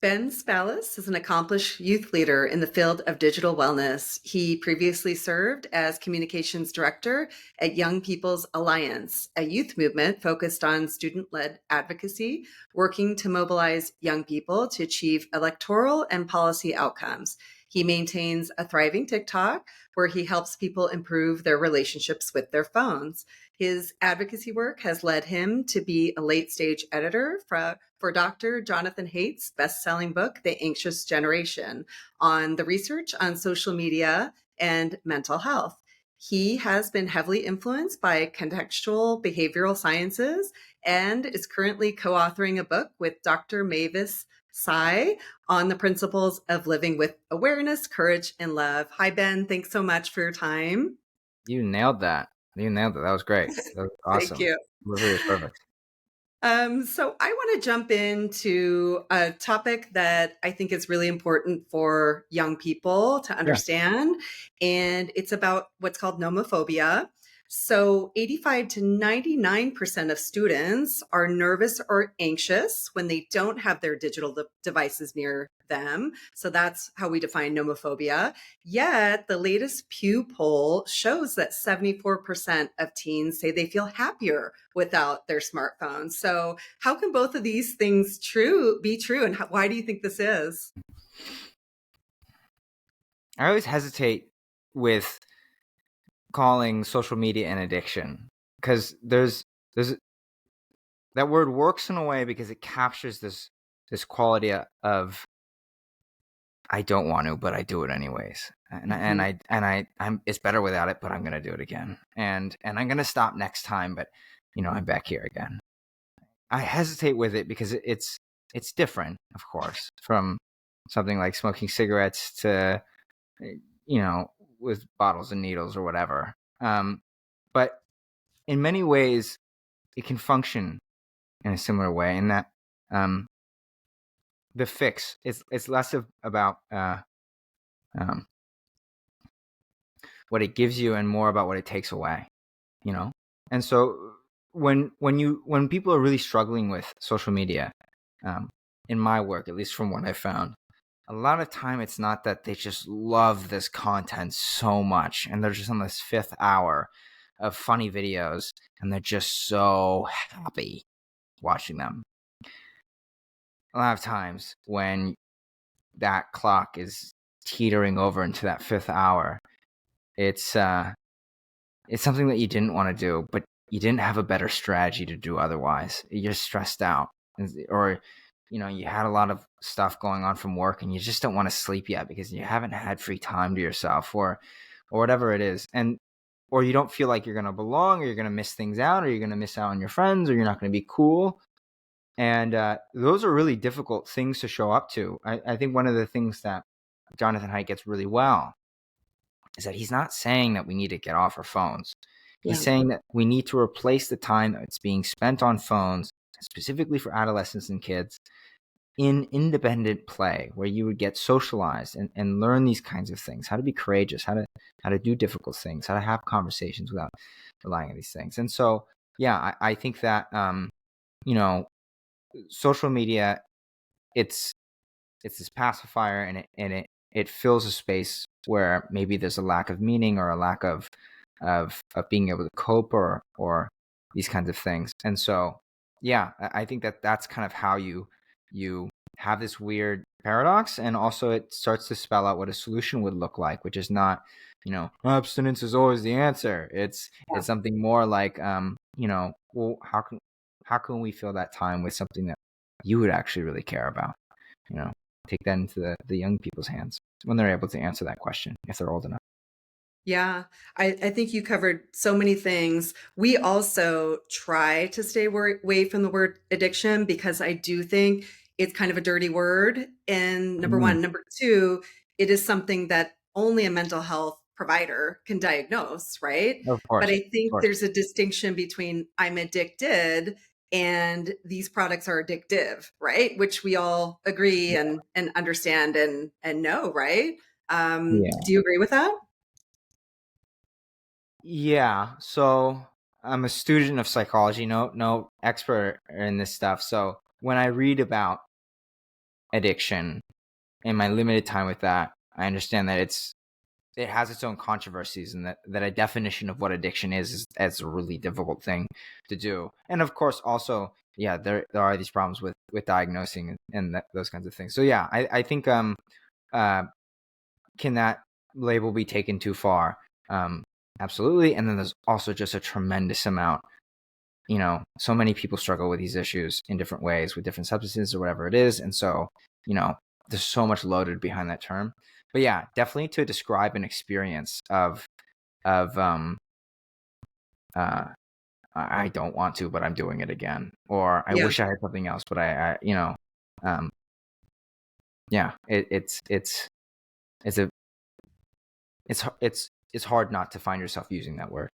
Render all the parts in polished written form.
Ben Spaloss is an accomplished youth leader in the field of digital wellness. He previously served as communications director at Young People's Alliance, a youth movement focused on student led advocacy, working to mobilize young people to achieve electoral and policy outcomes. He maintains a thriving TikTok where he helps people improve their relationships with their phones. His advocacy work has led him to be a late stage editor for Dr. Jonathan Haidt's best selling book, The Anxious Generation, on the research on social media and mental health. He has been heavily influenced by contextual behavioral sciences and is currently co authoring a book with Dr. Mavis Sai on the principles of living with awareness, courage, and love. Hi, Ben. Thanks so much for your time. You nailed that. You nailed it. That was great. That was Thank awesome. you. Delivery was perfect. So I want to jump into a topic that I think is really important for young people to Yeah. understand, and it's about what's called nomophobia. So 85 to 99% of students are nervous or anxious when they don't have their digital devices near them. So that's how we define nomophobia. Yet the latest Pew poll shows that 74% of teens say they feel happier without their smartphones. So how can both of these things be true, and why do you think this is? I always hesitate with calling social media an addiction because there's that word works in a way because it captures this quality of I don't want to, but I do it anyways. And Mhm. I'm it's better without it, but I'm gonna do it again. And I'm gonna stop next time, but I'm back here again. I hesitate with it because it's different, of course, from something like smoking cigarettes to you know with bottles and needles or whatever. But in many ways, it can function in a similar way. In that um, the fix it's less about um, what it gives you and more about what it takes away. You know, and so when people are really struggling with social media, um, in my work, at least from what I found, a lot of time it's not that they just love this content so much and they're just on this fifth hour of funny videos and they're just so happy watching them. A lot of times when that clock is teetering over into that fifth hour, it's it's something that you didn't want to do, but you didn't have a better strategy to do otherwise. You're stressed out, or you had a lot of stuff going on from work, and you just don't want to sleep yet because you haven't had free time to yourself, or whatever it is, and or you don't feel like you're gonna belong, or you're gonna miss things out, or you're gonna miss out on your friends, or you're not gonna be cool. And those are really difficult things to show up to. I think one of the things that Jonathan Haidt gets really well is that he's not saying that we need to get off our phones. He's Yeah. saying that we need to replace the time that's being spent on phones, specifically for adolescents and kids, in independent play where you would get socialized and learn these kinds of things, how to be courageous, how to do difficult things, how to have conversations without relying on these things. And so, yeah, I think that, you know, social media, it's this pacifier and it fills a space where maybe there's a lack of meaning or a lack of being able to cope or these kinds of things. And so yeah, I think that that's kind of how you have this weird paradox, and also it starts to spell out what a solution would look like, which is not abstinence is always the answer. It's something more like well, how can we fill that time with something that you would actually really care about, you know take that into the young people's hands when they're able to answer that question if they're old enough. Yeah, I think you covered so many things. We also try to stay away from the word addiction because I do think it's kind of a dirty word. And number Mm, one. Number two, it is something that only a mental health provider can diagnose, right? of But course, I of think course. there's a distinction between I'm addicted and these products are addictive, right? Which we all agree and understand and know, right? Yeah. Do you agree with that? Yeah. So I'm a student of psychology, no expert in this stuff. So when I read about addiction in my limited time with that, I understand that it has its own controversies, and that a definition of what addiction is a really difficult thing to do. And of course, also, yeah, there are these problems with diagnosing and those kinds of things. So yeah, I think uh, can that label be taken too far? Absolutely. And then there's also just a tremendous amount. So many people struggle with these issues in different ways with different substances or whatever it is, and so you know there's so much loaded behind that term. But yeah, definitely to describe an experience of uh I don't want to, but I'm doing it again, or I Yeah. wish I had something else, but um yeah, it's a it's hard not to find yourself using that word.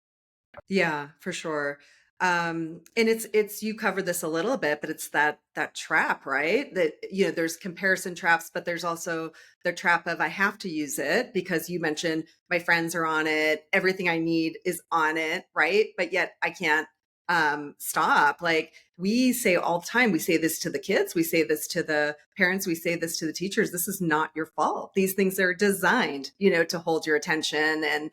Yeah, for sure. And it's you covered this a little bit, but it's that trap, right? That there's comparison traps, but there's also the trap of I have to use it because you mentioned my friends are on it, everything I need is on it, right? But yet I can't stop. Like we say all the time, we say this to the kids, we say this to the parents, we say this to the teachers. This is not your fault. These things are designed, to hold your attention and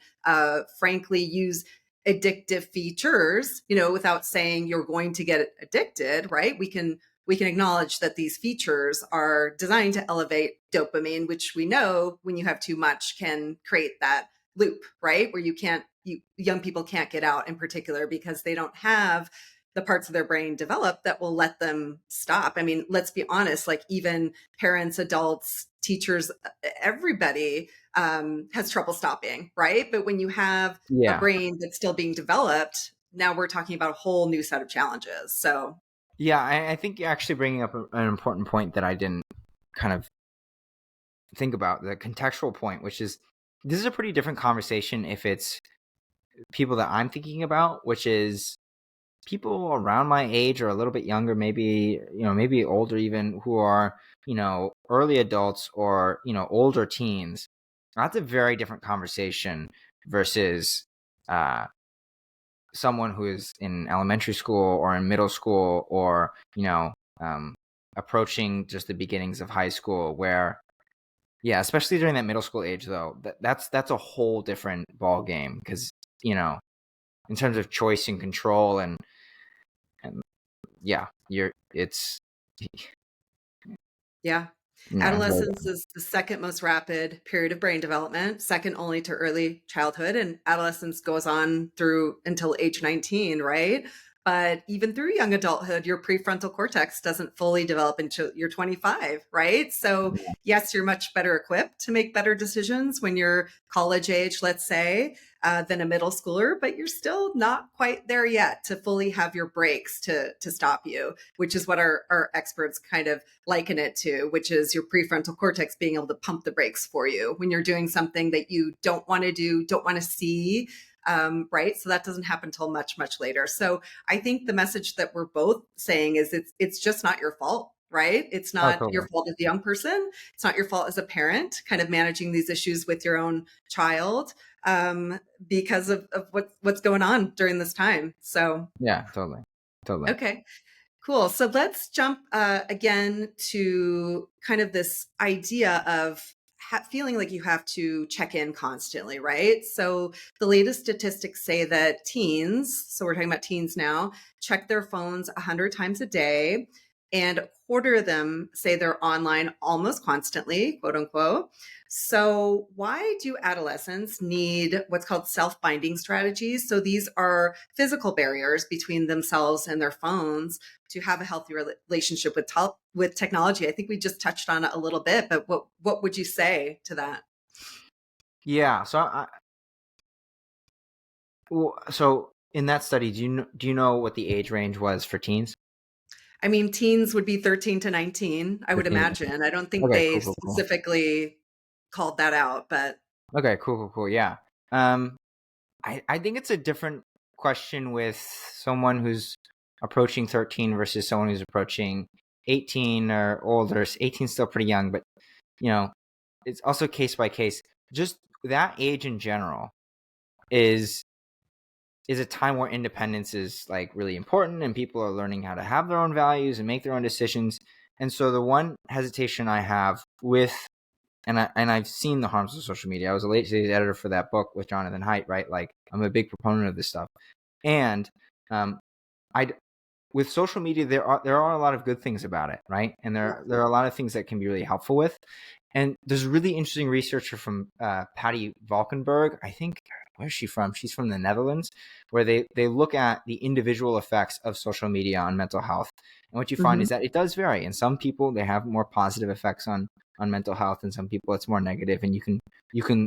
frankly use addictive features, without saying you're going to get addicted, right? We can acknowledge that these features are designed to elevate dopamine, which we know when you have too much can create that loop, right? Where young people can't get out in particular because they don't have the parts of their brain developed that will let them stop. I mean, let's be honest, like even parents, adults, teachers, everybody has trouble stopping, right? But when you have a Yeah, brain that's still being developed, now we're talking about a whole new set of challenges. So, yeah, I think you're actually bringing up an important point that I didn't kind of think about, the contextual point, which is this is a pretty different conversation if it's people that I'm thinking about, which is people around my age or a little bit younger, maybe older even, who are, early adults or, older teens. That's a very different conversation versus someone who is in elementary school or in middle school or, approaching just the beginnings of high school where, yeah, especially during that middle school age, though, that's a whole different ball game because you know, in terms of choice and control, and yeah, yeah. it's very Adolescence different. is the second most rapid period of brain development, second only to early childhood. And adolescence goes on through until age 19, right? But even through young adulthood, your prefrontal cortex doesn't fully develop until you're 25, right? So, yes, you're much better equipped to make better decisions when you're college age, let's say, than a middle schooler, but you're still not quite there yet to fully have your brakes to stop you, which is what our experts kind of liken it to, which is your prefrontal cortex being able to pump the brakes for you when you're doing something that you don't want to do, don't want to see. Right. So that doesn't happen until much, much later. So I think the message that we're both saying is it's just not your fault, right? It's Oh, not your totally. fault as a young person. It's not your fault as a parent, kind of managing these issues with your own child because of what's going on during this time. So, Yeah, totally, totally. okay. Cool. So let's jump again to kind of this idea of feeling like you have to check in constantly, right? So the latest statistics say that teens, so we're talking about teens now, check their phones 100 times a day, and a quarter of them say they're online almost constantly, quote unquote. So, why do adolescents need what's called self binding strategies? So, these are physical barriers between themselves and their phones to have a healthy relationship with technology. I think we just touched on it a little bit, but what would you say to that? Yeah. So in that study, do you know what the age range was for teens? I mean, teens would be 13 to 19, I would 13. imagine. I don't think Okay, they cool, cool, cool. specifically called that out, but Okay, cool, cool, cool. Yeah. Um, I think it's a different question with someone who's approaching 13 versus someone who's approaching 18 or older. 18 is still pretty young, but you know, it's also case by case. Just that age in general is is a time where independence is like really important and people are learning how to have their own values and make their own decisions. And so the one hesitation I have with, I've seen the harms of social media. I was a late stage editor for that book with Jonathan Haidt, right? Like, I'm a big proponent of this stuff. And um, I with social media, there are a lot of good things about it, right? And there are a lot of things that can be really helpful with. And there's a really interesting researcher from Patty Valkenburg. I think, where's she from? She's from the Netherlands, where they look at the individual effects of social media on mental health. And what you find Hmm. is that it does vary. In some people, they have more positive effects on mental health, and some people it's more negative. And you can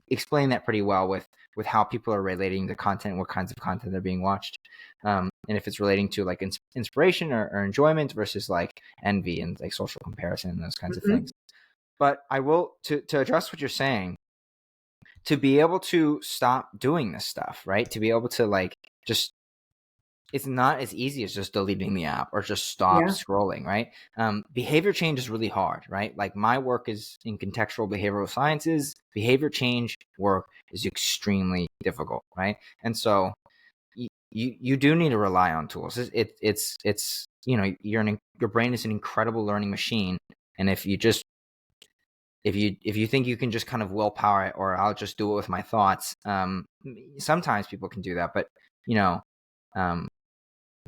explain that pretty well with how people are relating to content, what kinds of content they're being watched, and if it's relating to like inspiration or enjoyment versus like envy and like social comparison and those kinds of Hmm. things. But I will, to address what you're saying, to be able to stop doing this stuff, right? To be able to like just, it's not as easy as just deleting the app or just stop Yeah. scrolling, right? Behavior change is really hard, right? Like, my work is in contextual behavioral sciences. Behavior change work is extremely difficult, right? And so you do need to rely on tools. It's your brain is an incredible learning machine, and if you think you can just kind of willpower it, or I'll just do it with my thoughts, sometimes people can do that, but you know, um,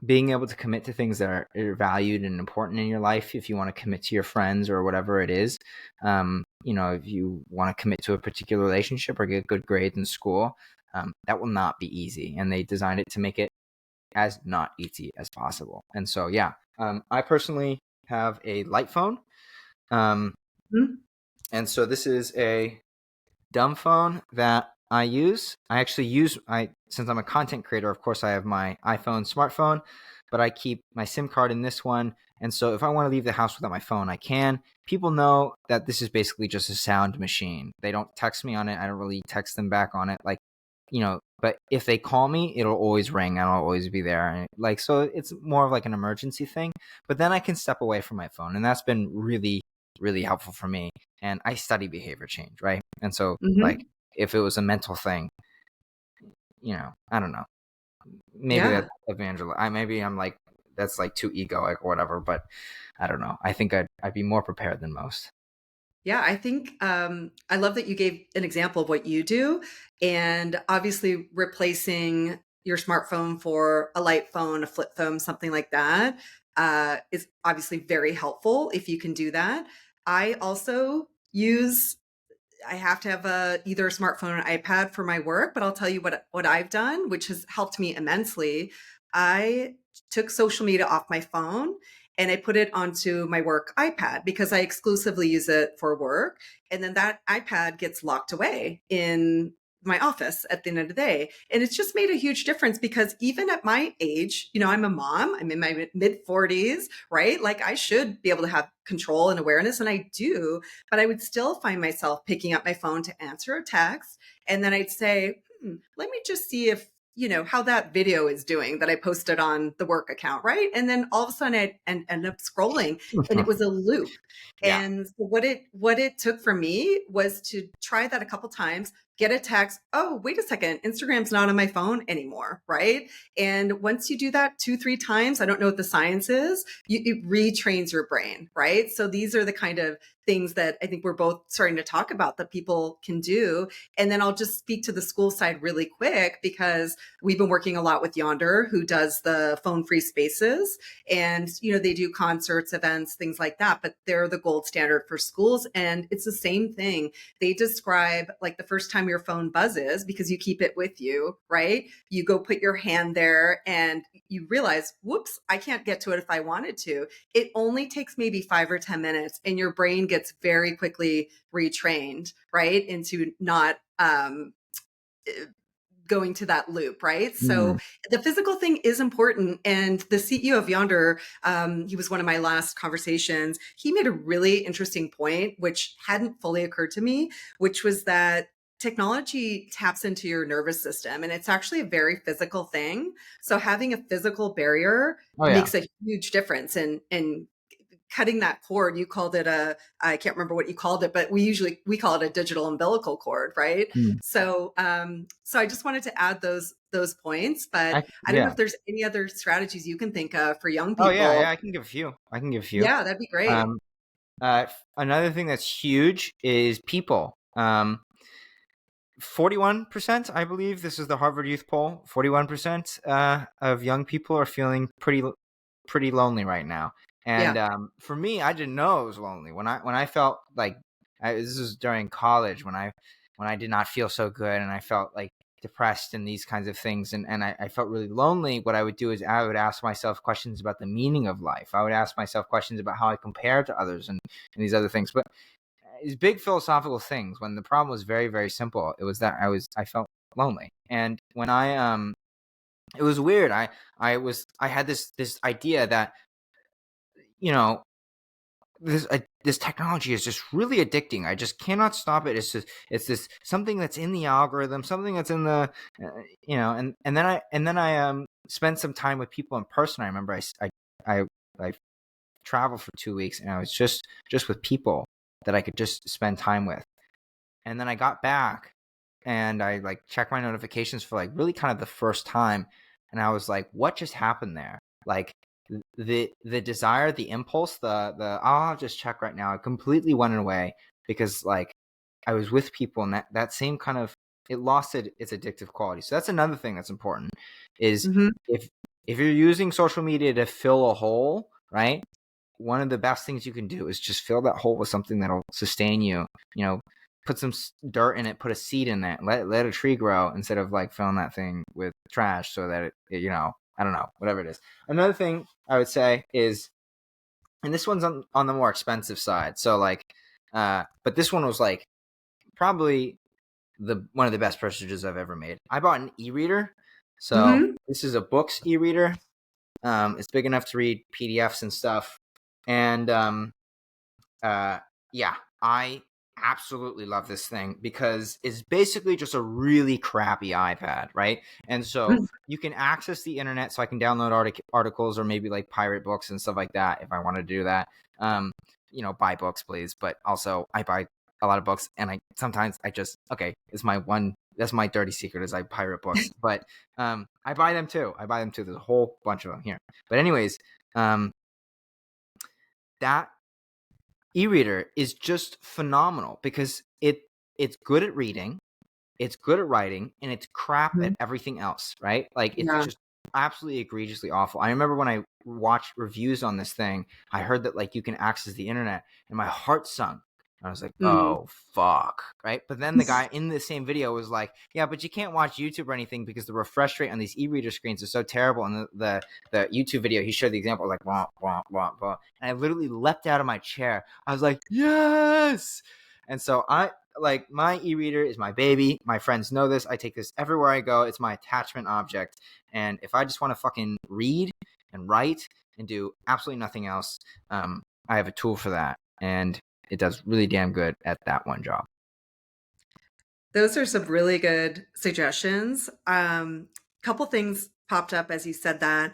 being able to commit to things that are valued and important in your life, if you want to commit to your friends or whatever it is, if you want to commit to a particular relationship or get good grades in school, that will not be easy, and they designed it to make it as not easy as possible. And so, yeah, I personally have a light phone. Um, Hmm. and so this is a dumb phone that I use. I actually use, since I'm a content creator, of course I have my iPhone smartphone, but I keep my SIM card in this one. And so if I want to leave the house without my phone, I can. People know that this is basically just a sound machine. They don't text me on it. I don't really text them back on it. Like, but if they call me, it'll always ring and I'll always be there. And like, so it's more of like an emergency thing, but then I can step away from my phone. And that's been really, really helpful for me. And I study behavior change, right? And so, like, Hmm. if it was a mental thing, I don't know. Maybe Yeah. that's maybe I'm like, that's like too egoic or whatever, but I don't know. I think I'd be more prepared than most. Yeah, I think I love that you gave an example of what you do. And obviously, replacing your smartphone for a light phone, a flip phone, something like that, is obviously very helpful if you can do that. I also use I have to have either a smartphone or an iPad for my work, but I'll tell you what I've done, which has helped me immensely. I took social media off my phone and I put it onto my work iPad because I exclusively use it for work. And then that iPad gets locked away in my office at the end of the day. And it's just made a huge difference because even at my age, I'm a mom, I'm in my mid 40s, right? Like I should be able to have control and awareness, and I do, but I would still find myself picking up my phone to answer a text. And then I'd say, let me just see if, how that video is doing that I posted on the work account, right? And then all of a sudden I'd end up scrolling and it was a loop. Yeah. And so what it took for me was to try that a couple times, get a text, oh, wait a second, Instagram's not on my phone anymore, right? And once you do that 2, 3 times, I don't know what the science is, it retrains your brain, right? So these are the kind of things that I think we're both starting to talk about that people can do. And then I'll just speak to the school side really quick because we've been working a lot with Yonder, who does the phone free spaces. And, they do concerts, events, things like that, but they're the gold standard for schools. And it's the same thing. They describe like the first time your phone buzzes because you keep it with you, right? You go put your hand there and you realize, whoops, I can't get to it if I wanted to. It only takes maybe 5 or 10 minutes and your brain gets very quickly retrained, right? Into not going to that loop, right? Mm. So the physical thing is important. And the CEO of Yonder, he was one of my last conversations. He made a really interesting point, which hadn't fully occurred to me, which was that technology taps into your nervous system and it's actually a very physical thing. So having a physical barrier Oh yeah. makes a huge difference in cutting that cord, you called it a, I can't remember what you called it, but we call it a digital umbilical cord, right? Mm. So I just wanted to add those points, but I don't know Yeah. if there's any other strategies you can think of for young Oh yeah, yeah. people. I can give a few. I can give a few. Yeah, that'd be great. Um, Another thing that's huge is people. 41%, I believe, this is the Harvard Youth Poll. 41% of young people are feeling pretty lonely right now. And Yeah. for me, I didn't know I was lonely when I felt like this was during college when I did not feel so good and I felt like depressed and these kinds of things and I felt really lonely. What I would do is I would ask myself questions about the meaning of life. I would ask myself questions about how I compare to others and these other things. But these big philosophical things when the problem was very, very simple. It was that I felt lonely. And when it was weird. I had this idea that, you know, this technology is just really addicting. I just cannot stop it. It's this something that's in the algorithm, something that's in the and then I spent some time with people in person. I remember I traveled for 2 weeks and I was just with people that I could just spend time with. And then I got back and I like checked my notifications for like really kind of the first time. And I was like, what just happened there? Like the desire, the impulse, the I'll just check right now. It completely went away because like I was with people and that same kind of it lost its addictive quality. So that's another thing that's important is Hmm. if if you're using social media to fill a hole, right? One of the best things you can do is just fill that hole with something that'll sustain you. You know, put some dirt in it, put a seed in it, let a tree grow instead of like filling that thing with trash so that it I don't know, whatever it is. Another thing I would say is, and this one's on the more expensive side. So like, but this one was like probably the one of the best purchases I've ever made. I bought an e-reader. So Hmm. this is a books e-reader. It's big enough to read PDFs and stuff. And uh, yeah, I absolutely love this thing because it's basically just a really crappy iPad, right? And so you can access the internet, so I can download articles or maybe like pirate books and stuff like that if I want to do that. Um, buy books, please. But also, I buy a lot of books, and I sometimes I just okay. It's my one. That's my dirty secret is I pirate books, but I buy them too. I buy them too. There's a whole bunch of them here. But anyways, um, that e-reader is just phenomenal because it's good at reading, it's good at writing, and it's crap at everything else, right? Like it's Yeah. just absolutely egregiously awful. I remember when I watched reviews on this thing, I heard that like you can access the internet and my heart sunk. I was like, Mm. oh fuck. Right. But then the guy in the same video was like, yeah, but you can't watch YouTube or anything because the refresh rate on these e-reader screens is so terrible. And the YouTube video, he showed the example like wah, wah, wah, wah. And I literally leapt out of my chair. I was like, yes. And so I like my e-reader is my baby. My friends know this. I take this everywhere I go. It's my attachment object. And if I just want to fucking read and write and do absolutely nothing else, I have a tool for that. And it does really damn good at that one job. Those are some really good suggestions. Couple things popped up as you said that.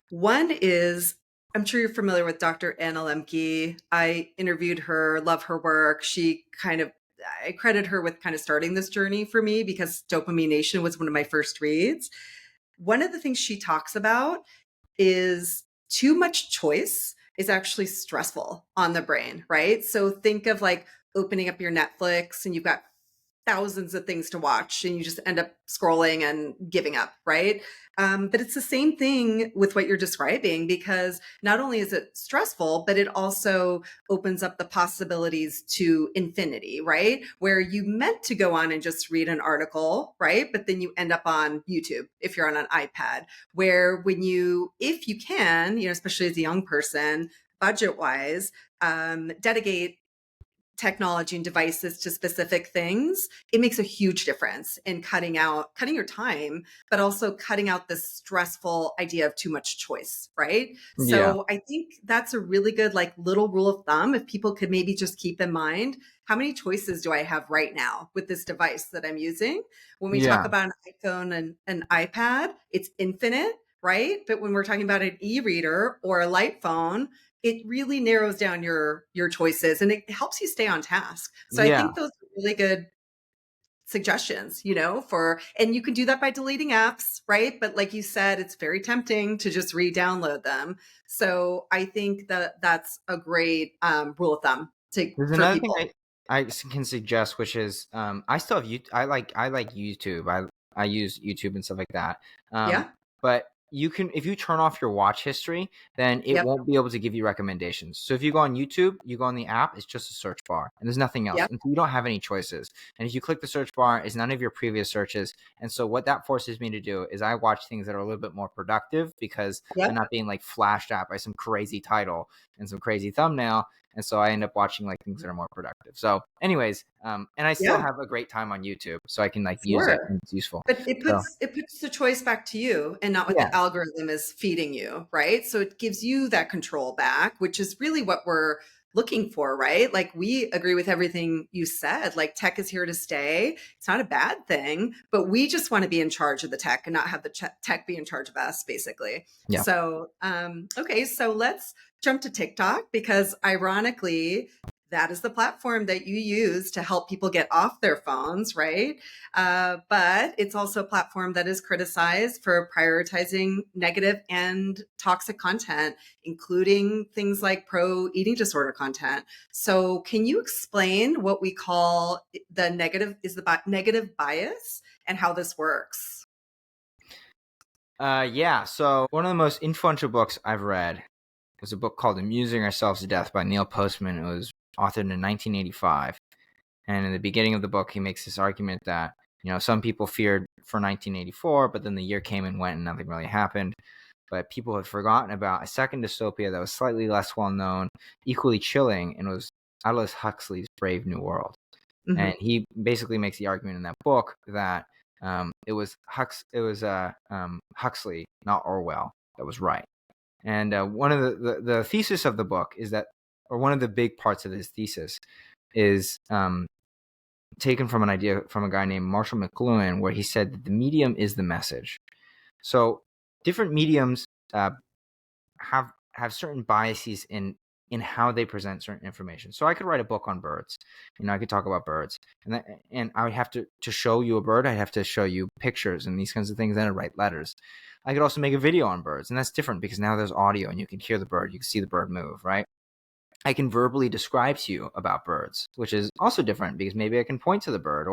One is, I'm sure you're familiar with Dr. Anna Lemke. I interviewed her, love her work. I credit her with kind of starting this journey for me because Dopamine Nation was one of my first reads. One of the things she talks about is too much choice is actually stressful on the brain, right? So think of like opening up your Netflix and you've got thousands of things to watch and you just end up scrolling and giving up, right? But it's the same thing with what you're describing because not only is it stressful, but it also opens up the possibilities to infinity, right? Where you meant to go on and just read an article, right? But then you end up on YouTube if you're on an iPad, where if you can, especially as a young person, budget wise, dedicate technology and devices to specific things, it makes a huge difference in cutting your time, but also cutting out this stressful idea of too much choice, right? Yeah. So I think that's a really good like little rule of thumb. If people could maybe just keep in mind, how many choices do I have right now with this device that I'm using? When we talk Yeah. about an iPhone and an iPad, it's infinite, right? But when we're talking about an e-reader or a light phone, it really narrows down your choices and it helps you stay on task. So I Yeah. think those are really good suggestions, for, and you can do that by deleting apps, right? But like you said, it's very tempting to just re-download them. So I think that that's a great rule of thumb There's for another thing people. I can suggest, which is I still have I like YouTube. I use YouTube and stuff like that. Yeah. But you can, if you turn off your watch history, then it Yep. won't be able to give you recommendations. So if you go on YouTube, you go on the app, it's just a search bar and there's nothing else. Yep. And so you don't have any choices. And if you click the search bar, it's none of your previous searches. And so what that forces me to do is I watch things that are a little bit more productive because I'm Yep. not being like flashed at by some crazy title and some crazy thumbnail. And so I end up watching like things that are more productive. So anyways, and I still Yeah. have a great time on YouTube, so I can like use it Sure. and it's useful. But it So puts the choice back to you and not what yeah, the algorithm is feeding you, right? So it gives you that control back, which is really what we're looking for, right? Like we agree with everything you said. Like tech is here to stay. It's not a bad thing, but we just want to be in charge of the tech and not have the tech be in charge of us, basically. yeah. So, okay, so let's jump to TikTok because ironically, that is the platform that you use to help people get off their phones, right? But it's also a platform that is criticized for prioritizing negative and toxic content, including things like pro eating disorder content. So, can you explain what we call the negative bias and how this works? Yeah. So one of the most influential books I've read was a book called "Amusing Ourselves to Death" by Neil Postman. It was authored in 1985, and in the beginning of the book, he makes this argument that some people feared for 1984, but then the year came and went, and nothing really happened. But people had forgotten about a second dystopia that was slightly less well known, equally chilling, and it was Aldous Huxley's Brave New World. And Hmm. he basically makes the argument in that book that it was Huxley, not Orwell, that was right. And one of the thesis of the book is that, or one of the big parts of his thesis is taken from an idea from a guy named Marshall McLuhan, where he said that the medium is the message. So different mediums uh, have certain biases in how they present certain information. So I could write a book on birds. I could talk about birds, and I would have to show you a bird. I'd have to show you pictures and these kinds of things. Then I'd write letters. I could also make a video on birds, and that's different because now there's audio and you can hear the bird, you can see the bird move, right? I can verbally describe to you about birds, which is also different because maybe I can point to the bird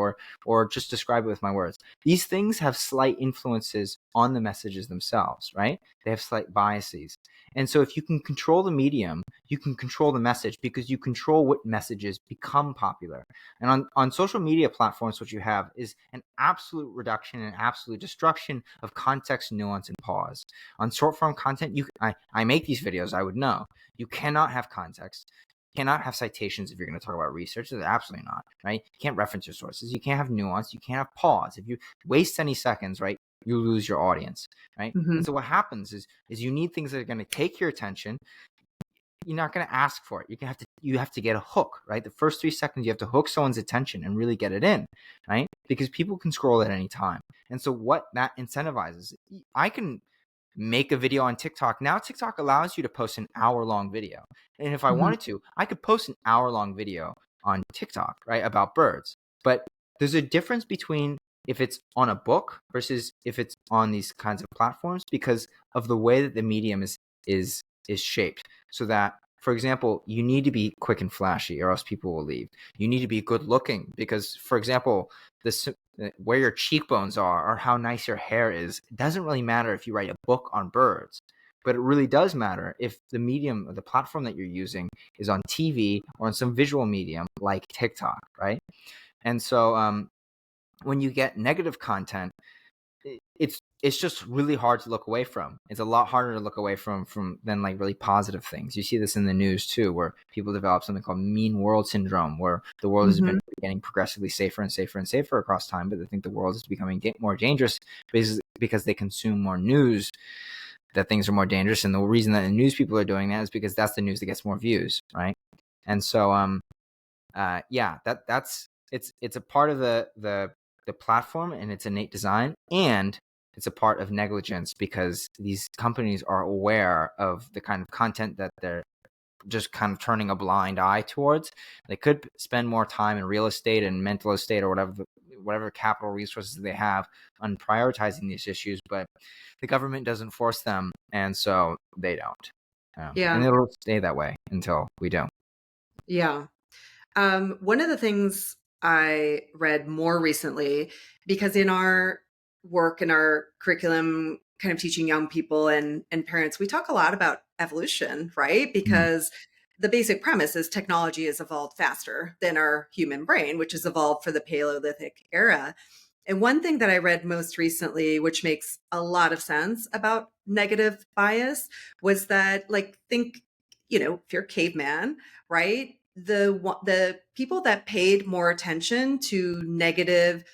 or just describe it with my words. These things have slight influences on the messages themselves, right? They have slight biases. And so if you can control the medium, you can control the message because you control what messages become popular. And on social media platforms, what you have is an absolute reduction and absolute destruction of context, nuance, and pause. On short form content, I make these videos, I would know. You cannot have context. You cannot have citations if you're going to talk about research. That's absolutely not, right? You can't reference your sources. You can't have nuance. You can't have pause. If you waste any seconds, right, you lose your audience, right? And Hmm. so what happens is you need things that are going to take your attention. You're not going to ask for it. You have to get a hook, right? The first 3 seconds, you have to hook someone's attention and really get it in, right? Because people can scroll at any time. And so what that incentivizes, I can make a video on TikTok. Now TikTok allows you to post an hour-long video. And if I Hmm. wanted to, I could post an hour-long video on TikTok, right, about birds. But there's a difference between if it's on a book versus if it's on these kinds of platforms because of the way that the medium is shaped. So that, for example, you need to be quick and flashy or else people will leave. You need to be good looking because, for example, this where your cheekbones are or how nice your hair is, it doesn't really matter if you write a book on birds, but it really does matter if the medium or the platform that you're using is on TV or on some visual medium like TikTok, right? And so when you get negative content, it's just really hard to look away from. It's a lot harder to look away from than like really positive things. You see this in the news too, where people develop something called mean world syndrome, where the world has been Hmm. getting progressively safer and safer and safer across time, but they think the world is becoming more dangerous because they consume more news that things are more dangerous. And the reason that the news people are doing that is because that's the news that gets more views, right? And so yeah, that's it's a part of the platform and its innate design, and it's a part of negligence because these companies are aware of the kind of content that just kind of turning a blind eye towards. They could spend more time in real estate and mental estate or whatever capital resources they have on prioritizing these issues, but the government doesn't force them, and so they don't. And Yeah. it'll stay that way until we do. Yeah. One of the things I read more recently, because in our work in our curriculum, kind of teaching young people and parents, we talk a lot about evolution, right? Mm, Because the basic premise is technology has evolved faster than our human brain, which has evolved for the Paleolithic era. And one thing that I read most recently, which makes a lot of sense about negative bias, was that, like, think, if you're a caveman, right? The people that paid more attention to negative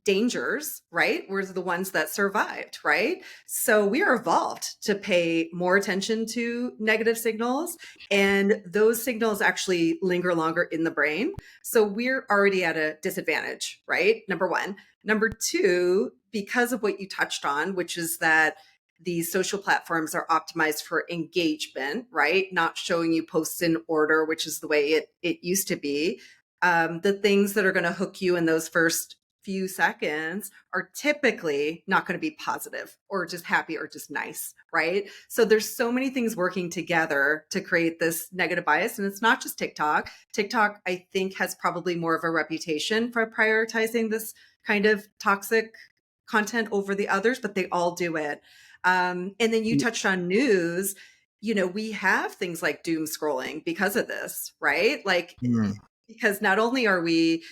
dangers, right, were the ones that survived, right? So we are evolved to pay more attention to negative signals, and those signals actually linger longer in the brain. So we're already at a disadvantage, right? Number one. Number two, because of what you touched on, which is that these social platforms are optimized for engagement, right? Not showing you posts in order, which is the way it used to be. The things that are going to hook you in those first few seconds are typically not going to be positive or just happy or just nice, right? So there's so many things working together to create this negative bias. And it's not just TikTok. TikTok, I think, has probably more of a reputation for prioritizing this kind of toxic content over the others, but they all do it. And then you touched on news. We have things like doom scrolling because of this, right? Like, mm, because not only are we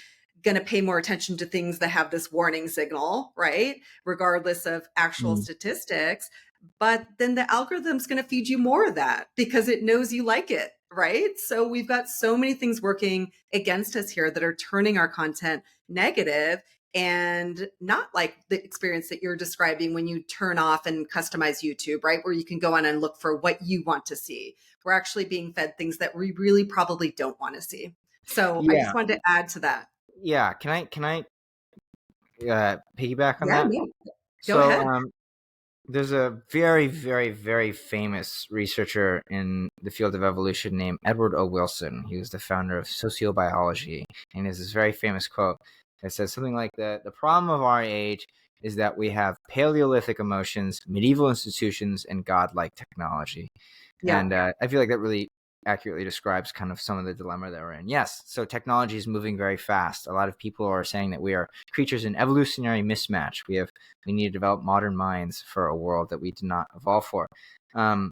going to pay more attention to things that have this warning signal, right? Regardless of actual mm. statistics, but then the algorithm's going to feed you more of that because it knows you like it, right? So we've got so many things working against us here that are turning our content negative, and not like the experience that you're describing when you turn off and customize YouTube, right? Where you can go on and look for what you want to see. We're actually being fed things that we really probably don't want to see. So I Yeah, just wanted to add to that. yeah. Can I piggyback on Yeah, that? no, go So ahead. there's a very, very, very famous researcher in the field of evolution named Edward O. Wilson. He was the founder of sociobiology, and there's this very famous quote that says something like that: "The problem of our age is that we have Paleolithic emotions, medieval institutions, and godlike technology." Yeah, And I feel like that really accurately describes kind of some of the dilemma that we're in. Yes, so technology is moving very fast. A lot of people are saying that we are creatures in evolutionary mismatch. We need to develop modern minds for a world that we did not evolve for. Um,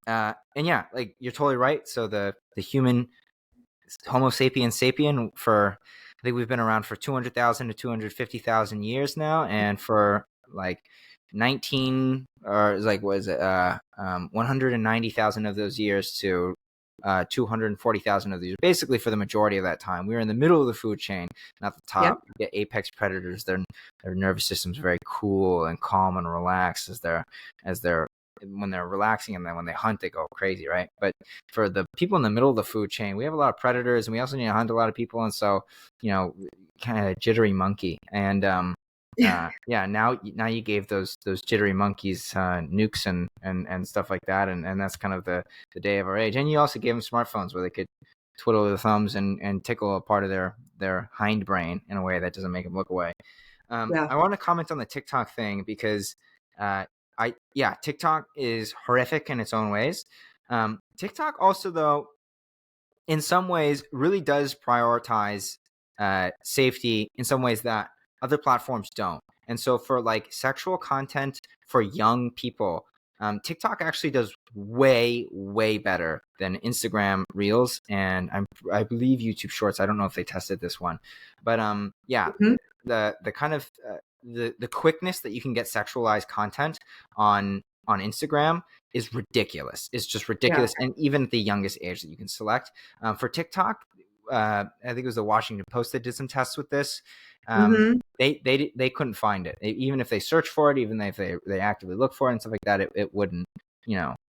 and yeah, like you're totally right. So the human Homo sapiens sapien for I think we've been around for 200,000 to 250,000 years now, and for like 19 or like what is it 190,000 of those years to 240,000 of these, basically for the majority of that time we were in the middle of the food chain, not the yeah, top. You get apex predators. Their nervous system's very cool and calm and relaxed as they're when they're relaxing, and then when they hunt they go crazy, right? But for the people in the middle of the food chain, we have a lot of predators, and we also need to hunt a lot of people, and so kind of jittery monkey. And yeah, yeah, now you gave those jittery monkeys nukes and stuff like that, and that's kind of the day of our age. And you also gave them smartphones where they could twiddle their thumbs and tickle a part of their hind brain in a way that doesn't make them look away. yeah, I want to comment on the TikTok thing because uh, TikTok is horrific in its own ways. TikTok also, though, in some ways, really does prioritize safety in some ways that other platforms don't. And so, for like sexual content for young people, TikTok actually does way, way better than Instagram Reels, and I believe YouTube Shorts. I don't know if they tested this one, but yeah, mhm, the kind of the quickness that you can get sexualized content on Instagram is ridiculous. It's just yeah, ridiculous, and even at the youngest age that you can select. For TikTok, I think it was the Washington Post that did some tests with this. hmm, They couldn't find it. Even if they search for it, even if they actively look for it and stuff like that, it wouldn't.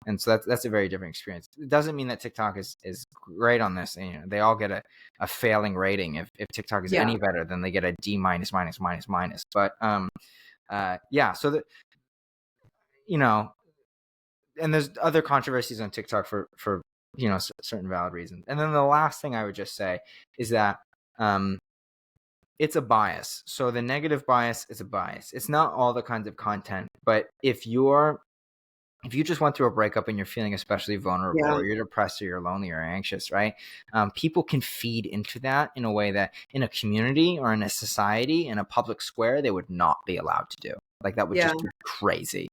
And so that's a very different experience. It doesn't mean that TikTok is great on this. They all get a failing rating. If TikTok is yeah, any better, then they get a D minus minus minus minus. But yeah, so that you know and there's other controversies on TikTok for certain valid reasons. And then the last thing I would just say is that um, it's a bias. So the negative bias is a bias. It's not all the kinds of content, but if you just went through a breakup and you're feeling especially vulnerable, Yeah. or you're depressed, or you're lonely, or anxious, right? People can feed into that in a way that in a community or in a society, in a public square, they would not be allowed to do. Like, that would Yeah. just be crazy.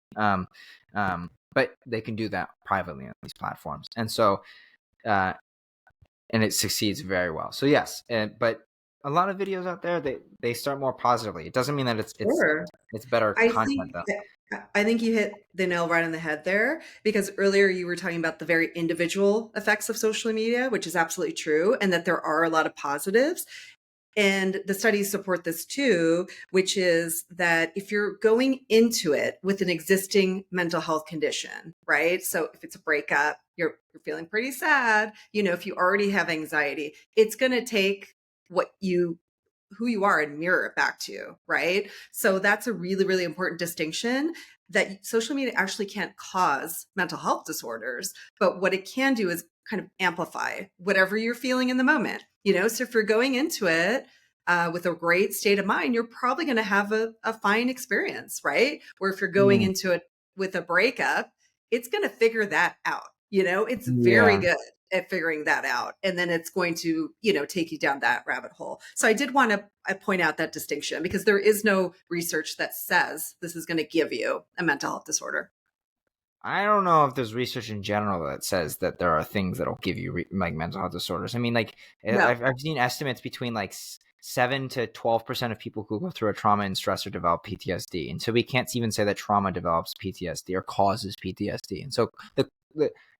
But they can do that privately on these platforms. And so, and it succeeds very well. So yes, but a lot of videos out there, they start more positively. It doesn't mean that Sure. it's better I content think though. I think you hit the nail right on the head there, because earlier you were talking about the very individual effects of social media, which is absolutely true, and that there are a lot of positives. And the studies support this too, which is that if you're going into it with an existing mental health condition, right? So if it's a breakup, you're feeling pretty sad, if you already have anxiety, it's going to take what you who you are and mirror it back to you, right? So that's a really, really important distinction, that social media actually can't cause mental health disorders, but what it can do is kind of amplify whatever you're feeling in the moment. So if you're going into it with a great state of mind, you're probably going to have a fine experience, right? Where if you're going Mm, into it with a breakup, it's going to figure that out. It's very yeah. good at figuring that out, and then it's going to take you down that rabbit hole. So I did want to point out that distinction, because there is no research that says this is going to give you a mental health disorder. I don't know if there's research in general that says that there are things that'll give you like mental health disorders. I mean, like, No. I've seen estimates between like 7 to 12% of people who go through a trauma and stressor develop PTSD, and so we can't even say that trauma develops PTSD or causes PTSD. And so the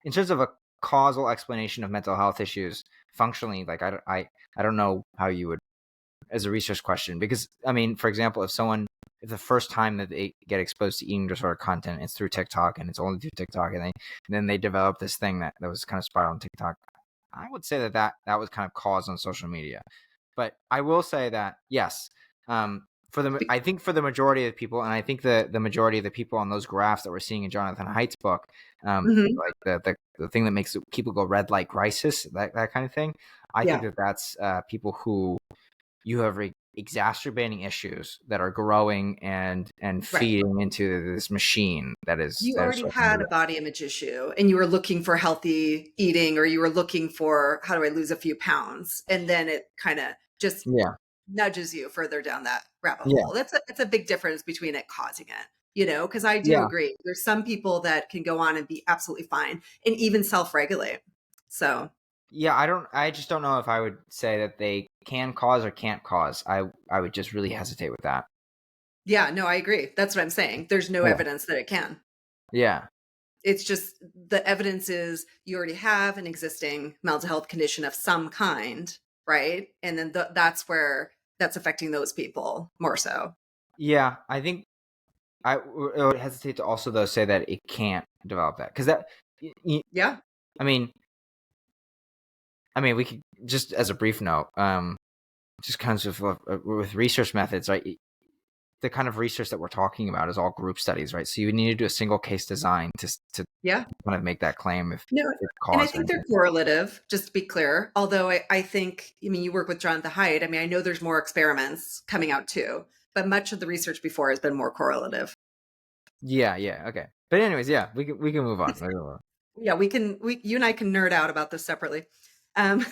in terms of a causal explanation of mental health issues functionally, like, I don't know how you would, as a research question, because I mean, for example, if the first time that they get exposed to eating disorder content, it's through TikTok, and it's only through TikTok, and then they develop this thing that was kind of spiraling TikTok, I would say that was kind of caused on social media. But I will say that yes, I think for the majority of the people, and I think the majority of the people on those graphs that we're seeing in Jonathan Haidt's book, Mhm. like the thing that makes people go red light crisis, that kind of thing, I think Yeah. that's people who you have exacerbating issues that are growing and Right. feeding into this machine You that is already social had media. a body image issue, and you were looking for healthy eating, or you were looking for, how do I lose a few pounds? And then it kind of just Yeah, nudges you further down that rabbit yeah, hole. That's a big difference between it causing it, because I do yeah, agree. There's some people that can go on and be absolutely fine and even self-regulate. So, yeah. I just don't know if I would say that they can cause or can't cause. I would just really hesitate with that. yeah, no, I agree. That's what I'm saying. There's no Yeah, evidence that it can. yeah, It's just the evidence is you already have an existing mental health condition of some kind, right? And then that's where that's affecting those people more so. yeah. I think I would hesitate to also though say that it can't develop that, because Yeah. I mean, we could just, as a brief note, just kind of with research methods, right? The kind of research that we're talking about is all group studies, right? So you need to do a single case design to Yeah. kind of make that claim if No, it's and I cause or think they're anything. correlative, just to be clear. Although I think, I mean, you work with Jonathan Haidt. I mean, I know there's more experiments coming out too, but much of the research before has been more correlative. Yeah, yeah, okay. But anyways, yeah, we can move on. Yeah, you and I can nerd out about this separately. Um,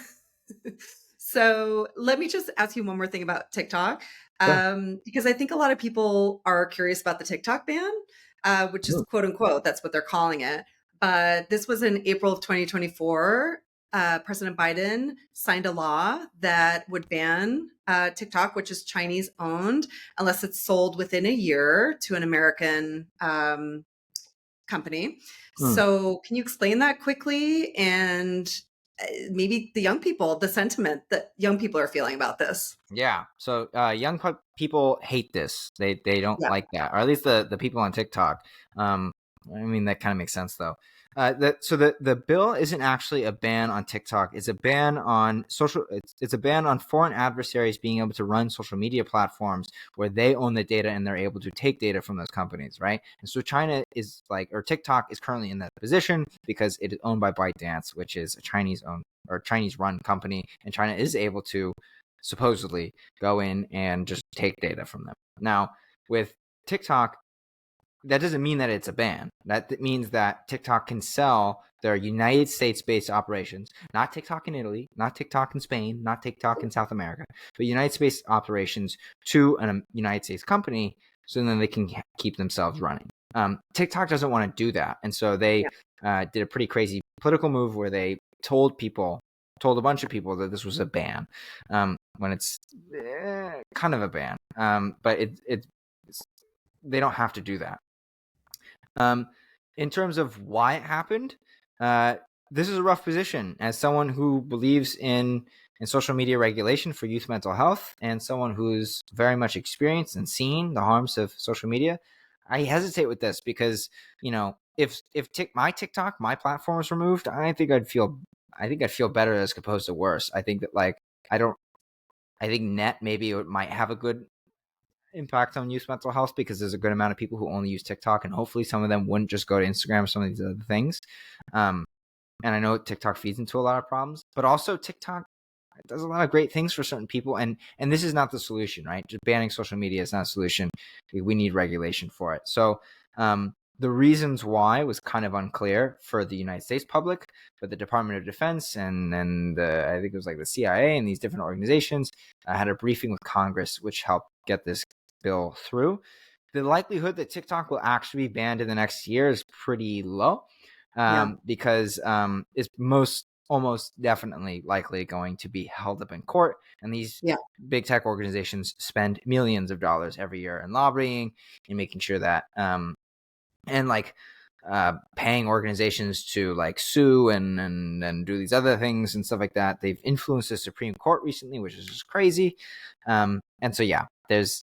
so let me just ask you one more thing about TikTok, Sure. because I think a lot of people are curious about the TikTok ban, which is Mm, quote unquote, that's what they're calling it. But this was in April of 2024. President Biden signed a law that would ban TikTok, which is Chinese owned, unless it's sold within a year to an American company. mm. So, can you explain that quickly, and maybe the young people, the sentiment that young people are feeling about this? Yeah. So young people hate this. They don't Yeah. like that, or at least the people on TikTok. I mean, that kind of makes sense though. The bill isn't actually a ban on TikTok. It's a ban on social. It's a ban on foreign adversaries being able to run social media platforms where they own the data and they're able to take data from those companies, right? And so China is like, or TikTok is currently in that position because it is owned by ByteDance, which is a Chinese owned or Chinese run company, and China is able to supposedly go in and just take data from them. Now with TikTok, that doesn't mean that it's a ban. That means that TikTok can sell their United States-based operations, not TikTok in Italy, not TikTok in Spain, not TikTok in South America, but United States operations to a United States company, so then they can keep themselves running. TikTok doesn't want to do that, and so they did a pretty crazy political move where they told a bunch of people that this was a ban, when it's kind of a ban, but they don't have to do that. In terms of why it happened, this is a rough position as someone who believes in social media regulation for youth mental health and someone who's very much experienced and seen the harms of social media. I hesitate with this because, if my TikTok, my platform was removed, I think I'd feel better as opposed to worse. I think that I think net maybe it might have a good impact on youth mental health because there's a good amount of people who only use TikTok, and hopefully some of them wouldn't just go to Instagram or some of these other things. And I know TikTok feeds into a lot of problems, but also TikTok does a lot of great things for certain people, and this is not the solution, right? Just banning social media is not a solution. We need regulation for it. So the reasons why was kind of unclear for the United States public, but the Department of Defense and I think it was like the CIA and these different organizations had a briefing with Congress, which helped get this bill through. The likelihood that TikTok will actually be banned in the next year is pretty low, because it's almost definitely likely going to be held up in court. And these big tech organizations spend millions of dollars every year in lobbying and making sure that paying organizations to sue and do these other things and stuff like that. They've influenced the Supreme Court recently, which is just crazy. And so there's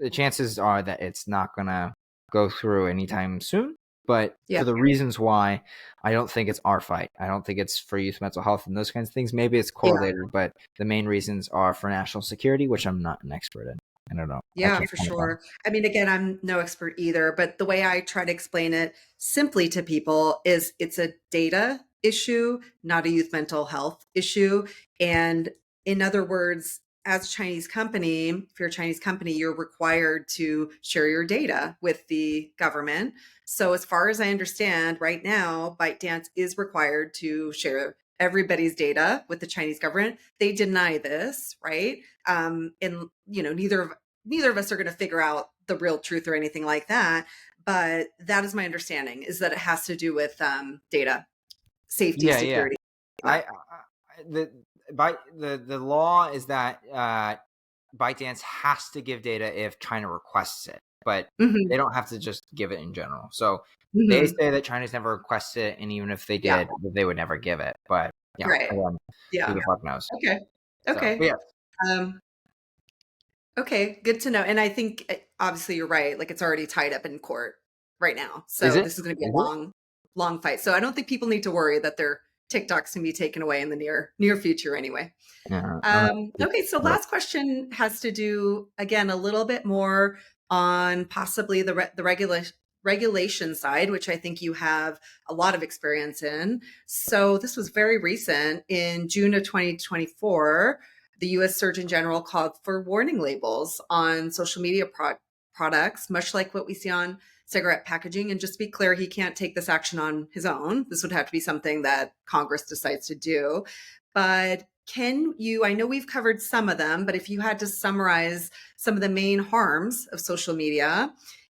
the chances are that it's not gonna go through anytime soon. But for the reasons why, I don't think it's our fight. I don't think it's for youth mental health and those kinds of things. Maybe it's correlated, but the main reasons are for national security, which I'm not an expert in. I don't know. Yeah, for sure. I mean, again, I'm no expert either, but the way I try to explain it simply to people is it's a data issue, not a youth mental health issue. And in other words, as a Chinese company, if you're a Chinese company, you're required to share your data with the government. So as far as I understand, right now, ByteDance is required to share everybody's data with the Chinese government. They deny this, right? And neither of us are going to figure out the real truth or anything like that. But that is my understanding, is that it has to do with data safety, security. Yeah. The law is that ByteDance has to give data if China requests it, but they don't have to just give it in general. So they say that China's never requested it, and even if they did, they would never give it. But who the fuck knows? Okay. So, okay, good to know. And I think obviously you're right. It's already tied up in court right now. So this is going to be a long fight. So I don't think people need to worry that their TikToks can be taken away in the near future anyway. Okay, so last question has to do, again, a little bit more on possibly the regulation side, which I think you have a lot of experience in. So this was very recent. In June of 2024, the US Surgeon General called for warning labels on social media products, much like what we see on cigarette packaging. And just to be clear, he can't take this action on his own. This would have to be something that Congress decides to do. But I know we've covered some of them, but if you had to summarize some of the main harms of social media,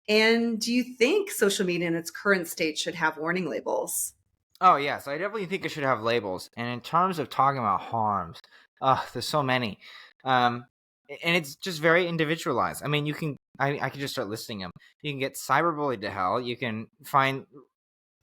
and do you think social media in its current state should have warning labels? Oh, yes, I definitely think it should have labels. And in terms of talking about harms, there's so many. And it's just very individualized. I mean, I can just start listing them. You can get cyberbullied to hell. You can find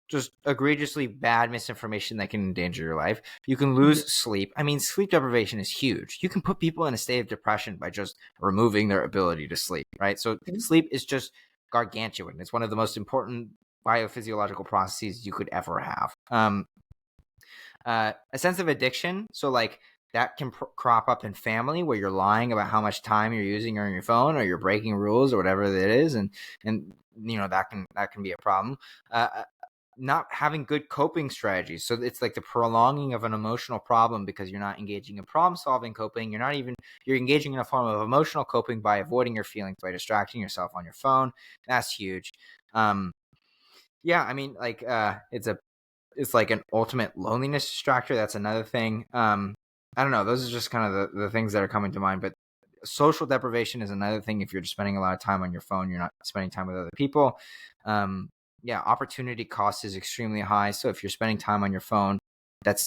just egregiously bad misinformation that can endanger your life. You can lose sleep. I mean, sleep deprivation is huge. You can put people in a state of depression by just removing their ability to sleep, right? So sleep is just gargantuan. It's one of the most important biophysiological processes you could ever have. A sense of addiction, so like that can crop up in family where you're lying about how much time you're using on your phone, or you're breaking rules or whatever it is, and that can be a problem. Not having good coping strategies, so it's like the prolonging of an emotional problem because you're not engaging in problem solving coping. You're engaging in a form of emotional coping by avoiding your feelings, by distracting yourself on your phone. That's huge. Yeah, I mean, like it's like an ultimate loneliness distractor. That's another thing. I don't know. Those are just kind of the things that are coming to mind. But social deprivation is another thing. If you're just spending a lot of time on your phone, you're not spending time with other people. Yeah, opportunity cost is extremely high. So if you're spending time on your phone, that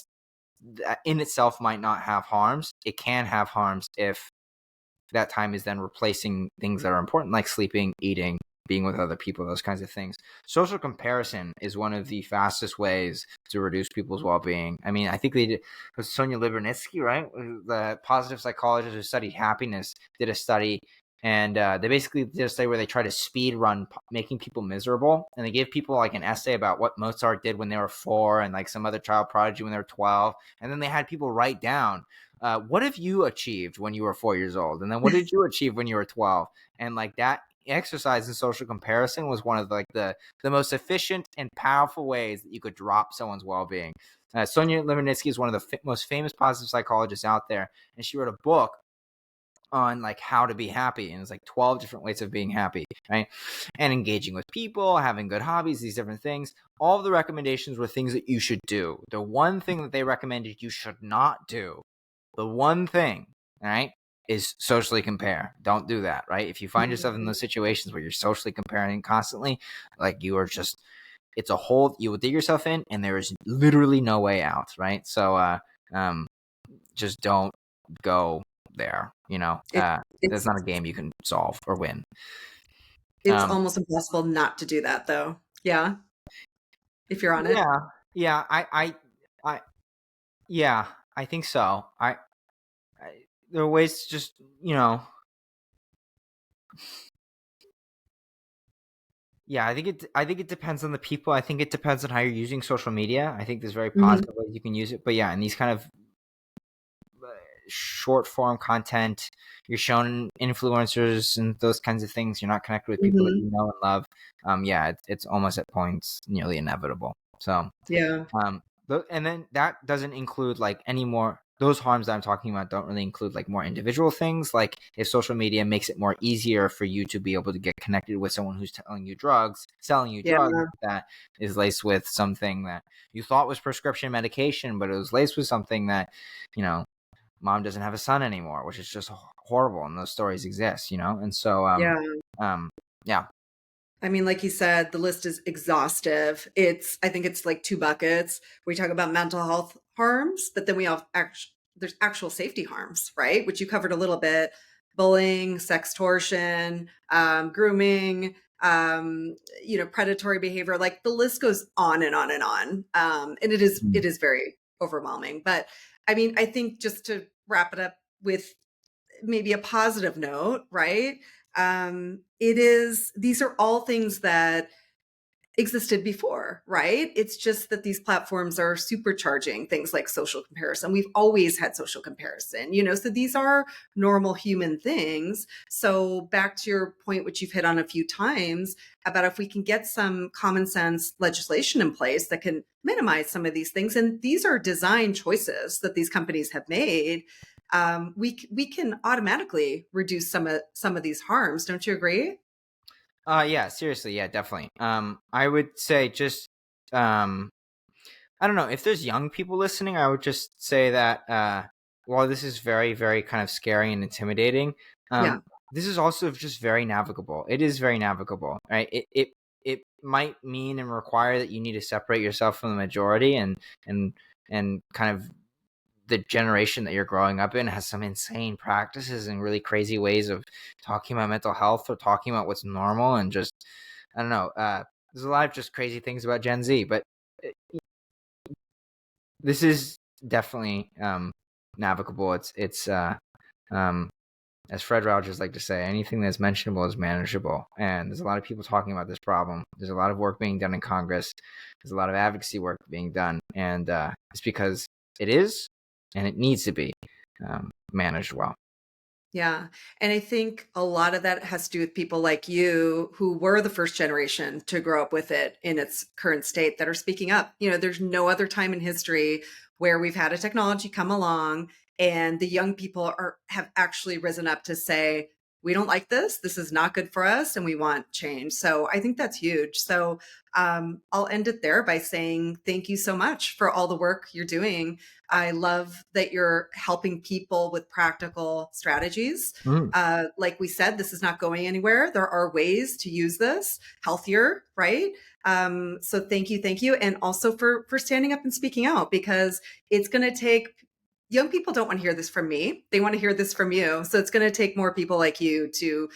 in itself might not have harms. It can have harms if that time is then replacing things that are important, like sleeping, eating, being with other people, those kinds of things. Social comparison is one of the fastest ways to reduce people's well-being. I mean, I think they did, it was Sonia Libernitsky, right? The positive psychologist who studied happiness, did a study, and they basically did a study where they tried to speed run making people miserable, and they gave people like an essay about what Mozart did when they were 4 and like some other child prodigy when they were 12, and then they had people write down what have you achieved when you were 4 years old, and then what did you achieve when you were 12, and like that exercise in social comparison was one of like the most efficient and powerful ways that you could drop someone's well-being. Sonia Limanitsky is one of the most famous positive psychologists out there, and she wrote a book on like how to be happy, and it's like 12 different ways of being happy, right? And engaging with people, having good hobbies, these different things. All of the recommendations were things that you should do. The one thing that they recommended you should not do, the one thing, right, is socially compare. Don't do that, right? If you find yourself in those situations where you're socially comparing constantly, like you are just, it's a hole you will dig yourself in, and there is literally no way out, right? So just don't go there. It, That's it's not a game you can solve or win. it's Um, almost impossible not to do that, though. Yeah, if you're on it. yeah, yeah, I, yeah, I think so. I there are ways to just, yeah, I think it depends on the people. I think it depends on how you're using social media. I think there's very Mhm, positive ways you can use it, but yeah, in these kind of short form content, you're shown influencers and those kinds of things. You're not connected with people that mhm. you know and love. Yeah, it's almost at points nearly inevitable. So, Yeah, and then that doesn't include like any more. Those harms that I'm talking about don't really include like more individual things. Like if social media makes it more easier for you to be able to get connected with someone who's selling you yeah, drugs that is laced with something that you thought was prescription medication, but it was laced with something that, you know, mom doesn't have a son anymore, which is just horrible. And those stories exist, and so, yeah. um, yeah. I mean, like you said, the list is exhaustive. I think it's like two buckets. We talk about mental health harms, but then we have there's actual safety harms, right? Which you covered a little bit: bullying, sextortion, grooming, predatory behavior. Like the list goes on and on and on. And Mm. it is very overwhelming. But I mean, I think just to wrap it up with maybe a positive note, right? These are all things that existed before, right? It's just that these platforms are supercharging things like social comparison. We've always had social comparison, so these are normal human things. So back to your point, which you've hit on a few times, about if we can get some common sense legislation in place that can minimize some of these things, and these are design choices that these companies have made. We can automatically reduce some of these harms. Don't you agree? Yeah, seriously, yeah, definitely. I would say just, um, I don't know if there's young people listening. I would just say that while this is very, very kind of scary and intimidating, Yeah, this is also just very navigable. It is very navigable, right? It might mean and require that you need to separate yourself from the majority, and and kind of the generation that you're growing up in has some insane practices and really crazy ways of talking about mental health or talking about what's normal, and just, I don't know. There's a lot of just crazy things about Gen Z, but this is definitely navigable. Um, as Fred Rogers like to say, anything that's mentionable is manageable. And there's a lot of people talking about this problem. There's a lot of work being done in Congress. There's a lot of advocacy work being done, and it's because it is, and it needs to be managed well. Yeah. And I think a lot of that has to do with people like you who were the first generation to grow up with it in its current state that are speaking up. There's no other time in history where we've had a technology come along and the young people have actually risen up to say, we don't like this. This is not good for us, and we want change. So I think that's huge. So I'll end it there by saying thank you so much for all the work you're doing. I love that you're helping people with practical strategies. Mm. Like we said, this is not going anywhere. There are ways to use this healthier, right? So thank you, and also for standing up and speaking out, because it's going to take. Young people don't want to hear this from me. They want to hear this from you. So it's going to take more people like you to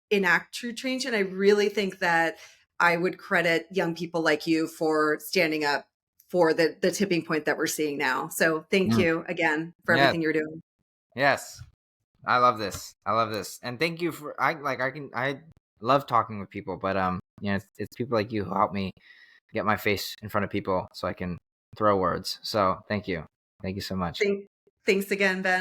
enact true change. And I really think that I would credit young people like you for standing up for the tipping point that we're seeing now. So thank Mm. you again for Yes, everything you're doing. yes, I love this. I love this, and thank you for I love talking with people, but it's people like you who help me get my face in front of people so I can throw words. So thank you so much. Thanks again, Ben.